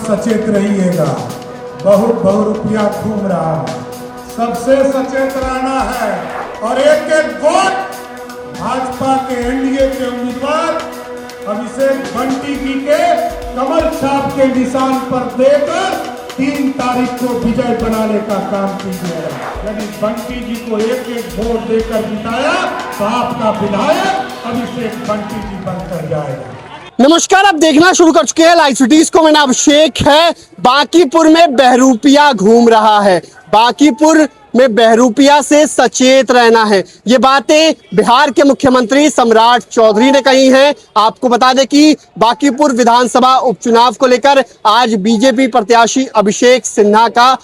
सचेत रहिएगा। बहुत रुपया घूम रहा है, सबसे सचेत रहना है और एक एक वोट भाजपा के एनडीए के उम्मीदवार अभिषेक बंटी जी के कमल छाप के निशान पर देकर 3 तारीख को विजय बनाने का काम कीजिए। यदि बंटी जी को एक एक वोट देकर जिताया तो आपका विधायक अभिषेक बंटी जी बनकर जाएगा। नमस्कार, आप देखना शुरू कर चुके हैं लाइव सिटीज को। मेरा नाम अभिषेक है। बांकीपुर में बहरूपिया घूम रहा है। बांकीपुर में बहरूपिया से सचेत रहना है, ये बातें बिहार के मुख्यमंत्री सम्राट चौधरी ने कही हैं। आपको बता दें कि बांकीपुर विधानसभा उपचुनाव को लेकर आज बीजेपी प्रत्याशी अभिषेक सिन्हा का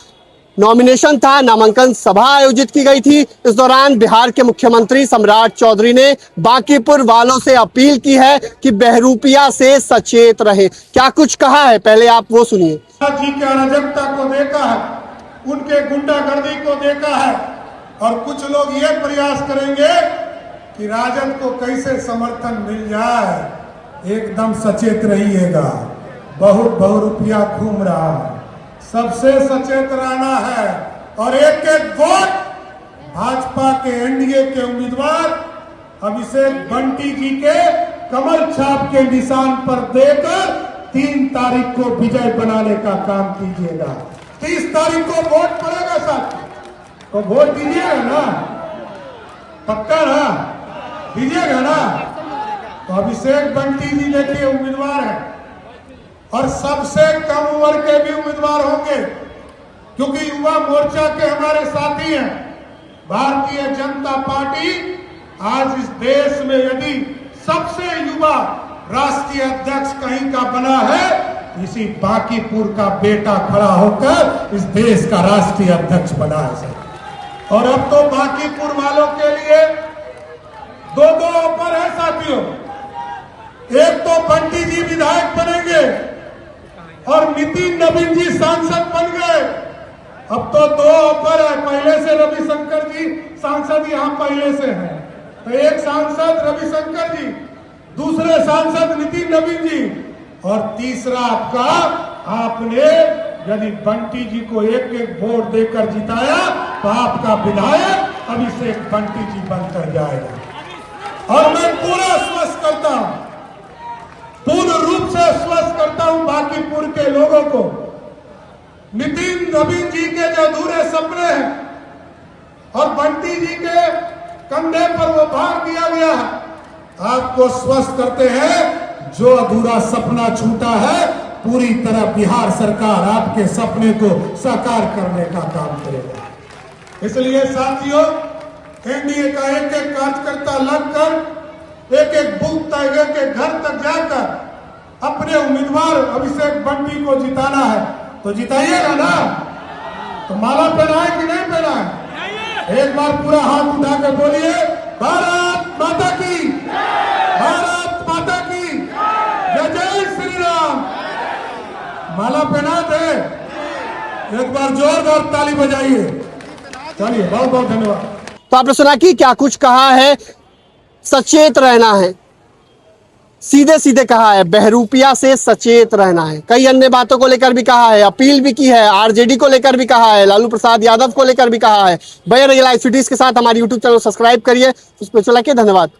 नॉमिनेशन था, नामांकन सभा आयोजित की गई थी। इस दौरान बिहार के मुख्यमंत्री सम्राट चौधरी ने बांकीपुर वालों से अपील की है कि बहरूपिया से सचेत रहे। क्या कुछ कहा है, पहले आप वो सुनिए। जी के अराजकता को देखा है, उनके गुंडागर्दी को देखा है और कुछ लोग ये प्रयास करेंगे कि राजद को कैसे समर्थन मिल जाए। एकदम सचेत रहिएगा। बहुत रुपया घूम रहा है, सबसे सचेत रहना है और एक एक वोट भाजपा के एनडीए के उम्मीदवार अभिषेक बंटी जी के कमल छाप के निशान पर देकर 3 तारीख को विजय बनाने का काम कीजिएगा। 30 तारीख को वोट पड़ेगा साथ, तो वोट दीजिएगा ना, पक्का ना, दीजिएगा ना। तो अभिषेक बंटी जी देखिए उम्मीदवार है और सबसे कम उम्र के भी उम्मीदवार होंगे, क्योंकि युवा मोर्चा के हमारे साथी हैं। भारतीय जनता पार्टी आज इस देश में यदि सबसे युवा राष्ट्रीय अध्यक्ष कहीं का बना है, इसी बांकीपुर का बेटा खड़ा होकर इस देश का राष्ट्रीय अध्यक्ष बना है सर। और अब तो बांकीपुर वालों के लिए 2 ऑफर है साथियों। एक तो बंटी जी विधायक बनेंगे और नितिन नवीन जी सांसद बन गए। अब तो 2 ऑफर है। पहले से रविशंकर जी सांसद यहाँ पहले से हैं, तो एक सांसद रविशंकर जी, दूसरे सांसद नितिन नवीन जी और तीसरा आपने यदि बंटी जी को एक एक वोट देकर जिताया तो आपका विधायक अभिषेक बंटी जी बनकर जाएगा। और मैं पूरा आश्वस्त करता हूं, पूर्ण रूप से आश्वस्त करता हूं बांकीपुर के लोगों को, नितिन नवीन जी के जो अधूरे सपने हैं और बंटी जी के कंधे पर वो भार दिया गया है, आपको स्वस्थ करते हैं जो अधूरा सपना छूटा है, पूरी तरह बिहार सरकार आपके सपने को साकार करने का काम करेगा। इसलिए साथियों, एनडीए का एक एक कार्यकर्ता लगकर एक एक बूथ तक, एक एक घर तक जाकर अपने उम्मीदवार अभिषेक बंटी को जिताना है, तो जिताइएगा ना। तो माला पहनाए कि नहीं पहनाए? एक बार पूरा हाथ उठा कर बोलिए, भारत माता की, भारत माता की जय, जय श्री राम। माला पहना दे, एक बार जोरदार ताली बजाइए। चलिए, बहुत धन्यवाद। तो आपने सुना कि क्या कुछ कहा है, सचेत रहना है, सीधे सीधे कहा है, बहरूपिया से सचेत रहना है। कई अन्य बातों को लेकर भी कहा है, अपील भी की है, आरजेडी को लेकर भी कहा है, लालू प्रसाद यादव को लेकर भी कहा है। बने रहिए लाइव सिटीज के साथ। हमारी यूट्यूब चैनल सब्सक्राइब करिए, उस पर चला के धन्यवाद।